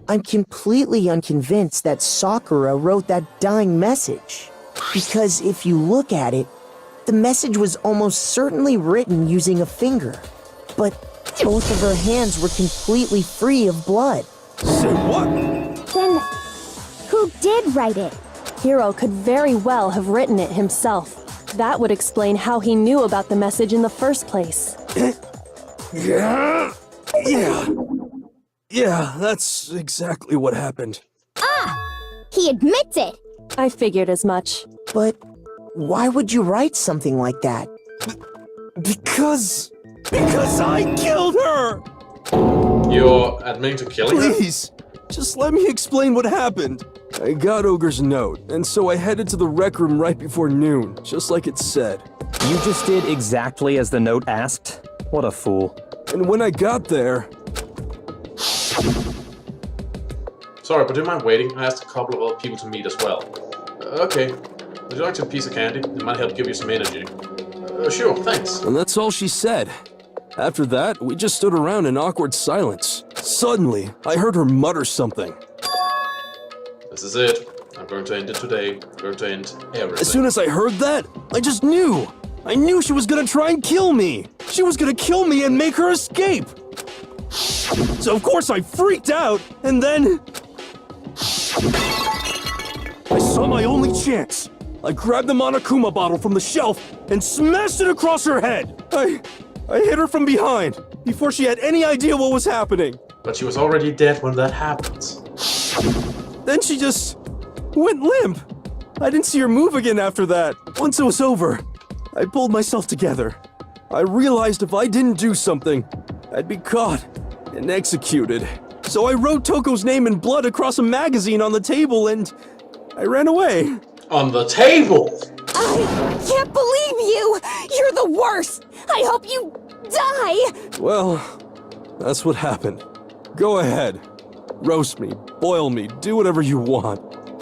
I'm completely unconvinced that Sakura wrote that dying message. Because if you look at it, the message was almost certainly written using a finger. But both of her hands were completely free of blood. Say what? Then, who did write it? Hiro could very well have written it himself. That would explain how he knew about the message in the first place. Yeah, that's exactly what happened. Ah! He admits it! I figured as much. But why would you write something like that? Because I killed her! You're admitting to killing her? Please, just let me explain what happened. I got Ogre's note, and so I headed to the rec room right before noon, just like it said. You just did exactly as the note asked? What a fool. And when I got there... Sorry, but do you mind waiting? I asked a couple of other people to meet as well. Okay. Would you like a piece of candy? It might help give you some energy. Sure, thanks. And that's all she said. After that, we just stood around in awkward silence. Suddenly, I heard her mutter something. This is it. I'm going to end it today. I'm going to end everything. As soon as I heard that, I just knew. I knew she was gonna try and kill me. She was gonna kill me and make her escape. So of course I freaked out, and then... I saw my only chance. I grabbed the Monokuma bottle from the shelf and smashed it across her head. I hit her from behind, before she had any idea what was happening. But she was already dead when that happened. Then she just went limp. I didn't see her move again after that. Once it was over, I pulled myself together. I realized if I didn't do something, I'd be caught and executed. So I wrote Toko's name in blood across a magazine on the table and I ran away. On the table? I can't believe you! You're the worst! I hope you die! Well, that's what happened. Go ahead. Roast me, boil me, do whatever you want.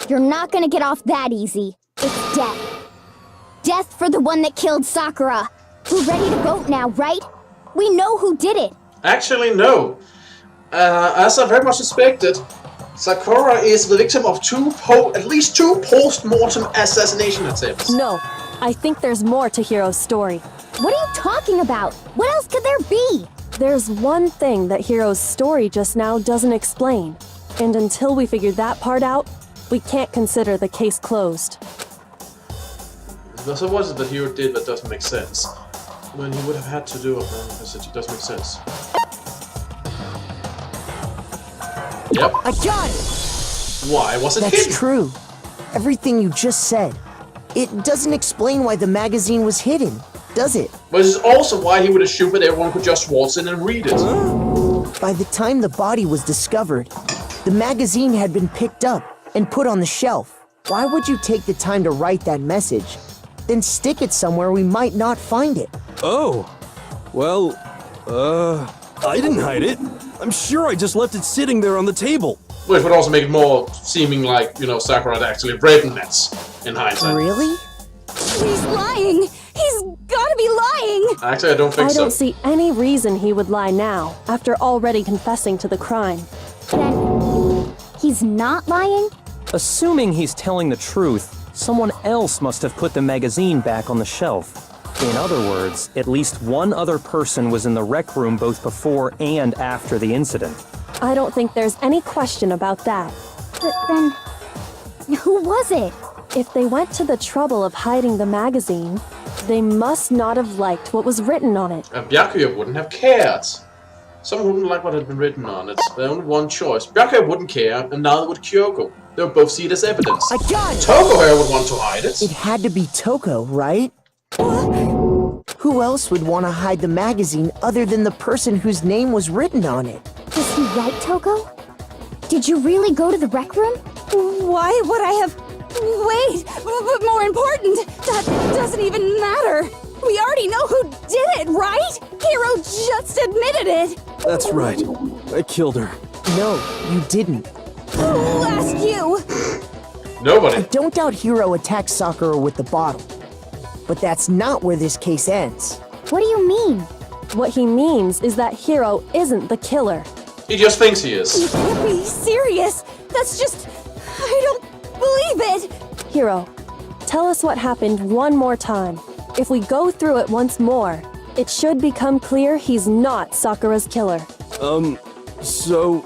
You're not gonna get off that easy. It's death. Death for the one that killed Sakura. We're ready to vote now, right? We know who did it. Actually, no. As I very much suspected, Sakura is the victim of at least two post-mortem assassination attempts. No, I think there's more to Hiro's story. What are you talking about? What else could there be? There's one thing that Hiro's story just now doesn't explain. And until we figure that part out, we can't consider the case closed. So what is it that Hiro did that doesn't make sense? When he would have had to do a message, it doesn't make sense. Yep. I got it! Why was it That's hidden? true. Everything you just said. It doesn't explain why the magazine was hidden, does it? But this is also why he would assume that everyone could just waltz in and read it. By the time the body was discovered, the magazine had been picked up and put on the shelf. Why would you take the time to write that message, then stick it somewhere we might not find it? Oh. Well, I didn't hide it. I'm sure I just left it sitting there on the table. Which would also make it more seeming like, Sakura had actually written it in hindsight. Really? He's lying! He's gotta be lying! Actually, I don't think I so. don't see any reason he would lie now, after already confessing to the crime. Then, he's not lying? Assuming he's telling the truth, someone else must have put the magazine back on the shelf. In other words, at least one other person was in the rec room both before and after the incident. I don't think there's any question about that. But then, who was it? If they went to the trouble of hiding the magazine, they must not have liked what was written on it. And Byakuya wouldn't have cared. Someone wouldn't like what had been written on it. There's only one choice. Byakuya wouldn't care, and neither would Kyoko. They would both see it as evidence. I got it! Tokohara would want to hide it. It had to be Toko, right? Who else would want to hide the magazine other than the person whose name was written on it? Was he right, Toko? Did you really go to the rec room? Why would I have... Wait, but more important, that doesn't even matter. We already know who did it, right? Hiro just admitted it. That's right. I killed her. No, you didn't. Who asked you? I Nobody. don't doubt Hiro attacked Sakura with the bottle. But that's not where this case ends. What do you mean? What he means is that Hiro isn't the killer. He just thinks he You is. can't be serious. That's just... I don't believe it. Hiro, tell us what happened one more time. If we go through it once more, it should become clear he's not Sakura's killer. So,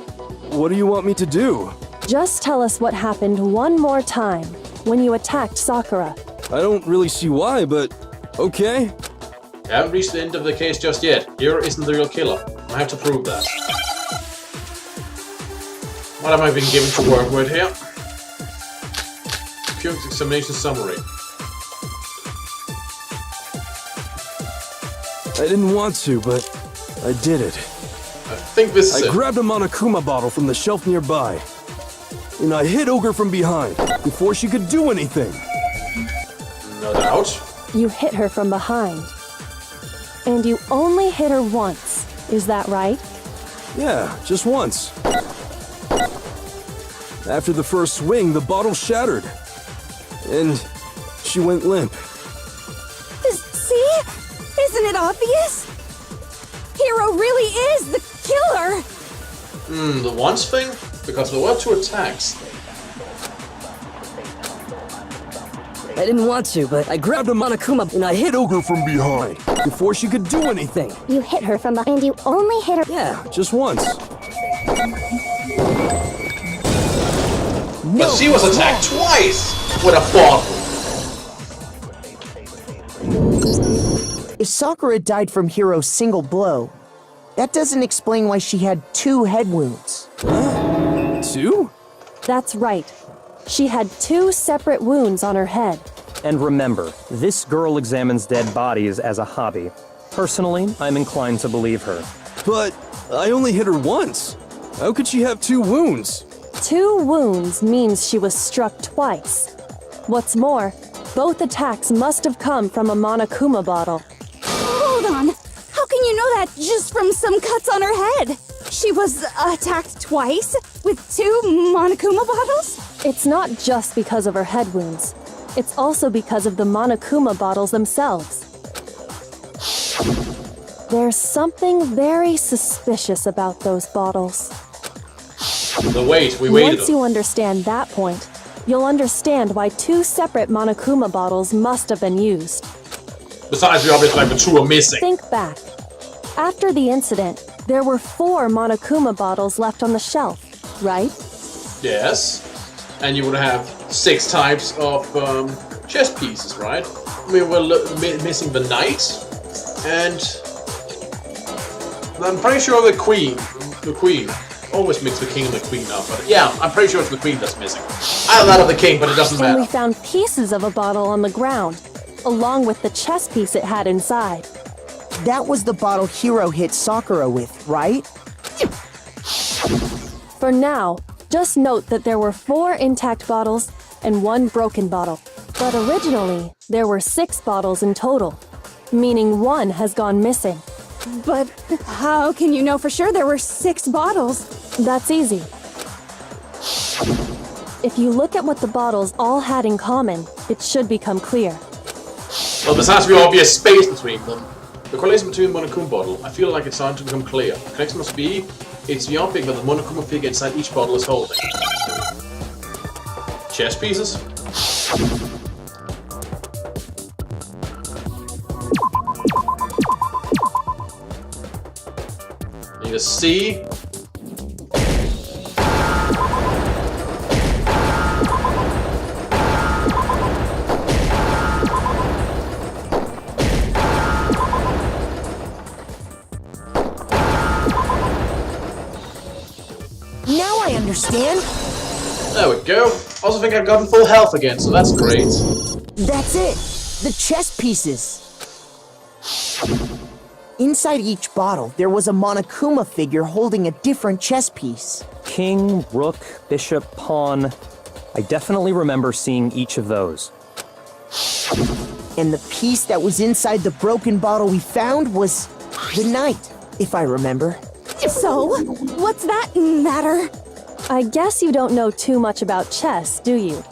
what do you want me to do? Just tell us what happened one more time when you attacked Sakura. I don't really see why, but okay. I haven't reached the end of the case just yet. Hiro isn't the real killer. I have to prove that. What have I been given to work with here? Pure examination summary. I didn't want to, but I did it. I think this is I it. grabbed a Monokuma bottle from the shelf nearby, and I hit Ogre from behind before she could do anything. No doubt. You hit her from behind. And you only hit her once, is that right? Yeah, just once. After the first swing, the bottle shattered, and she went limp. See? Isn't it obvious? Hiro really is the killer. The once thing? Because there were 2 attacks. I didn't want to, but I grabbed a Monokuma and I hit Ogre from behind before she could do anything. You hit her from behind. You only hit her. Yeah, just once. But she was attacked twice with a bottle. If Sakura died from Hiro's single blow, that doesn't explain why she had 2 head wounds. 2? That's right. She had 2 separate wounds on her head. And remember, this girl examines dead bodies as a hobby. Personally, I'm inclined to believe her. But I only hit her once. How could she have 2 wounds? 2 wounds means she was struck twice. What's more, both attacks must have come from a Monokuma bottle. Hold on. How can you know that just from some cuts on her head? She was attacked twice with 2 Monokuma bottles? It's not just because of her head wounds. It's also because of the Monokuma bottles themselves. There's something very suspicious about those bottles. The wait, we waited. Once you understand that point, you'll understand why 2 separate Monokuma bottles must have been used. Besides, we obviously like the 2 are missing. Think back. After the incident, there were 4 Monokuma bottles left on the shelf, right? Yes. And you would have 6 types of chess pieces, right? We were missing the knight, and I'm pretty sure the queen. The queen. Always mix the king and the queen up, but yeah, I'm pretty sure it's the queen that's missing. I have that of the king, but it doesn't And we matter. found pieces of a bottle on the ground, along with the chess piece it had inside. That was the bottle Hiro hit Sakura with, right? For now, just note that there were 4 intact bottles and 1 broken bottle. But originally, there were 6 bottles in total, meaning 1 has gone missing. But how can you know for sure there were 6 bottles? That's easy. If you look at what the bottles all had in common, it should become clear. Well, there has to be obvious space between them. The correlation between the Monokuma bottle, I feel like it's starting to become clear. The connection must be, it's the object that the Monokuma figure inside each bottle is holding. Chess pieces? Need a C. Now I understand. There we go. Also think I've gotten full health again, so that's great. That's it. The chess pieces. Inside each bottle, there was a Monokuma figure holding a different chess piece. King, rook, bishop, pawn. I definitely remember seeing each of those. And the piece that was inside the broken bottle we found was the knight, if I remember. So, what's that matter? I guess you don't know too much about chess, do you?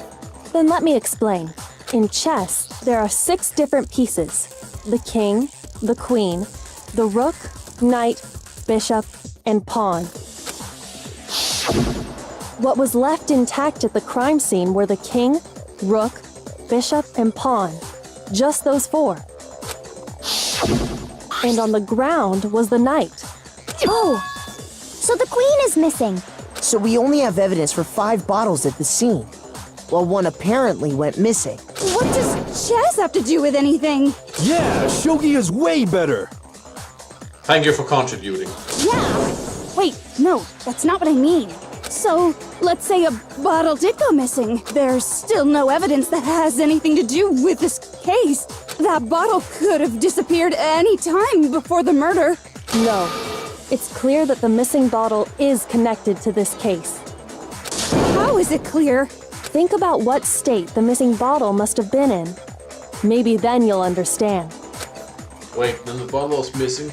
Then let me explain. In chess, there are 6 different pieces. The king, the queen, the rook, knight, bishop, and pawn. What was left intact at the crime scene were the king, rook, bishop, and pawn. Just those four. And on the ground was the knight. Oh, so the queen is missing. So we only have evidence for 5 bottles at the scene, while one apparently went missing. What does chess have to do with anything? Yeah, shogi is way better. Thank you for contributing. Yeah. Wait, no, that's not what I mean. So, let's say a bottle did go missing. There's still no evidence that has anything to do with this case. That bottle could have disappeared any time before the murder. No. It's clear that the missing bottle is connected to this case. How is it clear? Think about what state the missing bottle must have been in. Maybe then you'll understand. Wait, then the bottle is missing.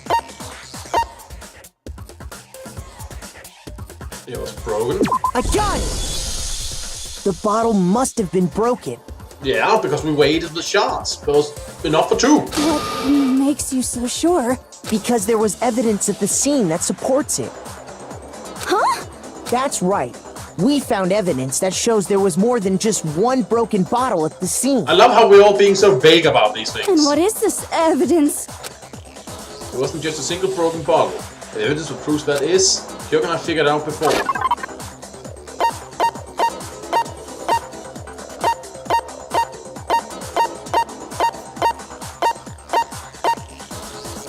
It was broken? I got it! The bottle must have been broken. Yeah, because we weighted the shots. There was enough for 2. What makes you so sure? Because there was evidence at the scene that supports it. Huh? That's right. We found evidence that shows there was more than just one broken bottle at the scene. I love how we're all being so vague about these things. And what is this evidence? It wasn't just a single broken bottle. The evidence for proof that is, you're gonna figure it out before.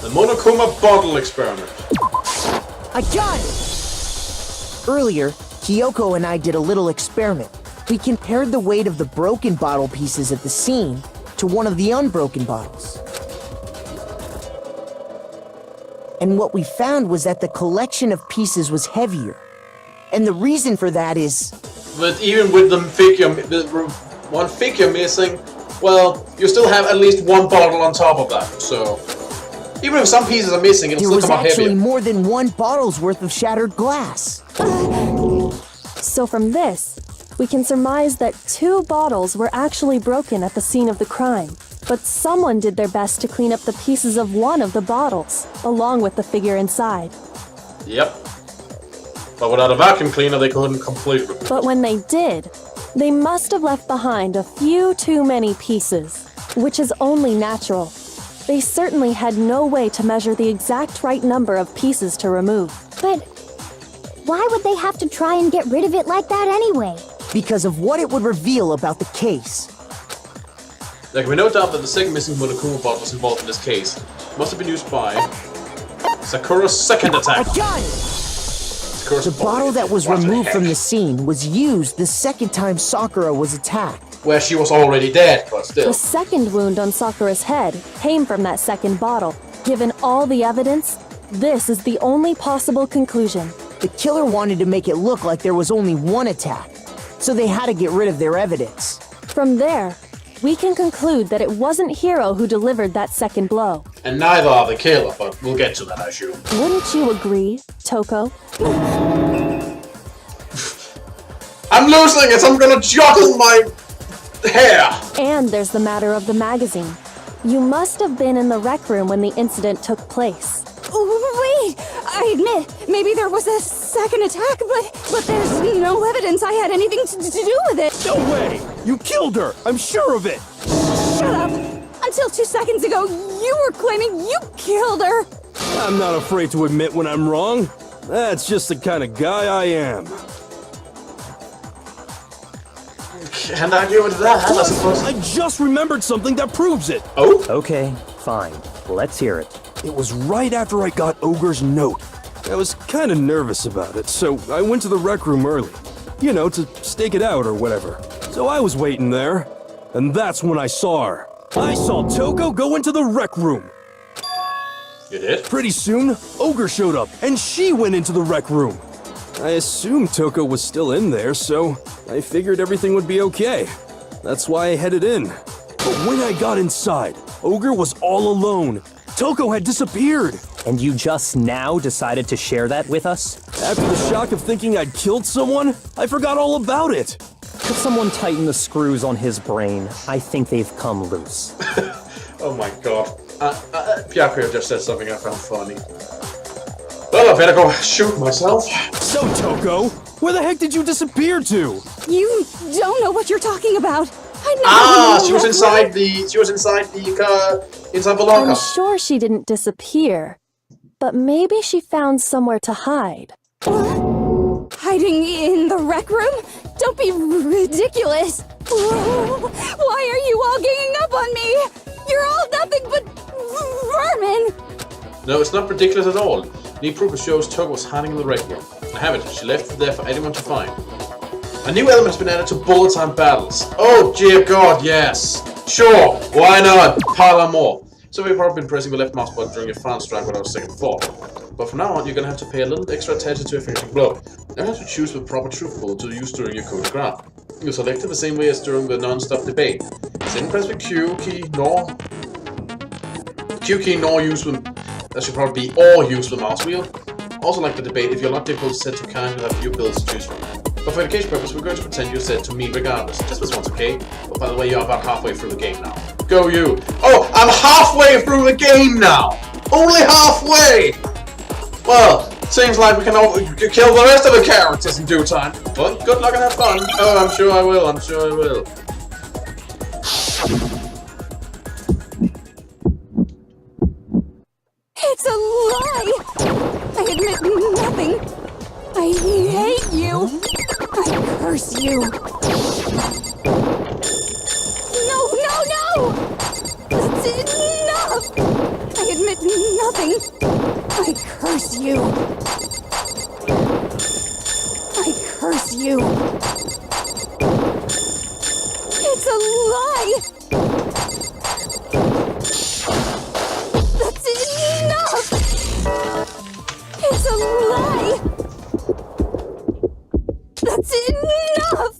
The Monokuma bottle experiment. I got it! Earlier, Kyoko and I did a little experiment. We compared the weight of the broken bottle pieces at the scene to one of the unbroken bottles. And what we found was that the collection of pieces was heavier. And the reason for that is... But even with the one figure missing, well, you still have at least one bottle on top of that, so... Even if some pieces are missing, it'll there still was come out actually heavier. more than one bottle's worth of shattered glass. So from this, we can surmise that 2 bottles were actually broken at the scene of the crime. But someone did their best to clean up the pieces of one of the bottles, along with the figure inside. Yep. But without a vacuum cleaner, they couldn't completely. But when they did, they must have left behind a few too many pieces, which is only natural. They certainly had no way to measure the exact right number of pieces to remove. But why would they have to try and get rid of it like that anyway? Because of what it would reveal about the case. There can be no doubt that the second missing Monokuma bottle was involved in this case. It must have been used by Sakura's second I attack. got it! Sakura's The bottle that was What the removed from heck? the scene was used the second time Sakura was attacked. Where she was already dead, but still. The second wound on Sakura's head came from that second bottle. Given all the evidence, this is the only possible conclusion. The killer wanted to make it look like there was only one attack, so they had to get rid of their evidence. From there, we can conclude that it wasn't Hiro who delivered that second blow. And neither are the killer, but we'll get to that, I assume. Wouldn't you agree, Toko? I'm losing it! I'm gonna juggle my hair! And there's the matter of the magazine. You must have been in the rec room when the incident took place. Wait, I admit, maybe there was a second attack, but there's no evidence I had anything to do with it. No way! You killed her! I'm sure of it! Shut up! Until 2 seconds ago, you were claiming you killed her! I'm not afraid to admit when I'm wrong. That's just the kind of guy I am. Can't argue with that, I suppose. I just remembered something that proves it. Oh? Okay, fine. Let's hear it. It was right after I got Ogre's note. I was kind of nervous about it, so I went to the rec room early. You know, to stake it out or whatever. So I was waiting there, and that's when I saw her. I saw Toko go into the rec room. You did? Pretty soon, Ogre showed up, and she went into the rec room. I assumed Toko was still in there, so I figured everything would be okay. That's why I headed in. But when I got inside, Ogre was all alone. Toko had disappeared. And you just now decided to share that with us? After the shock of thinking I'd killed someone, I forgot all about it. Could someone tighten the screws on his brain? I think they've come loose. Oh my god. Byakuya just said something I found funny. Well, I better go shoot myself. So, Toko, where the heck did you disappear to? You don't know what you're talking about. I never Ah, knew she was that inside room. inside the I'm locker. sure she didn't disappear, but maybe she found somewhere to hide. Hiding in the rec room? Don't be ridiculous. Why are you all ganging up on me? You're all nothing but vermin. No, it's not ridiculous at all. New proof shows Toko was hiding in the rec room. I have it. She left it there for anyone to find. A new element has been added to bullet time battles. Oh dear God, yes. Sure, why not? Pile on more. So you've probably been pressing the left mouse button during your final strike without a second thought. But from now on, you're gonna have to pay a little extra attention to a finishing blow. You have to choose the proper truth bullet to use during your coup de grace. You select it the same way as during the non-stop debate. Same press the Q key nor use the. That should probably be or use the mouse wheel. Also, like the debate, if you're not difficult set to kind, you'll have few builds to choose from. But for education purpose, we're going to pretend you're set to me regardless. Just this once, okay? But by the way, you're about halfway through the game now. Go you! Oh, I'm halfway through the game now! Only halfway! Well, seems like we can kill the rest of the characters in due time. But good luck and have fun. Oh, I'm sure I will, I'm sure I will. It's a lie. I admit nothing. I hate you. I curse you. No, no, no! That's enough! I admit nothing. I curse you. I curse you. It's a lie! That's enough! It's a lie! That's enough!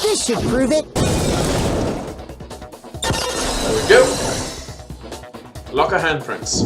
This should prove it. There we go. Locker handprints.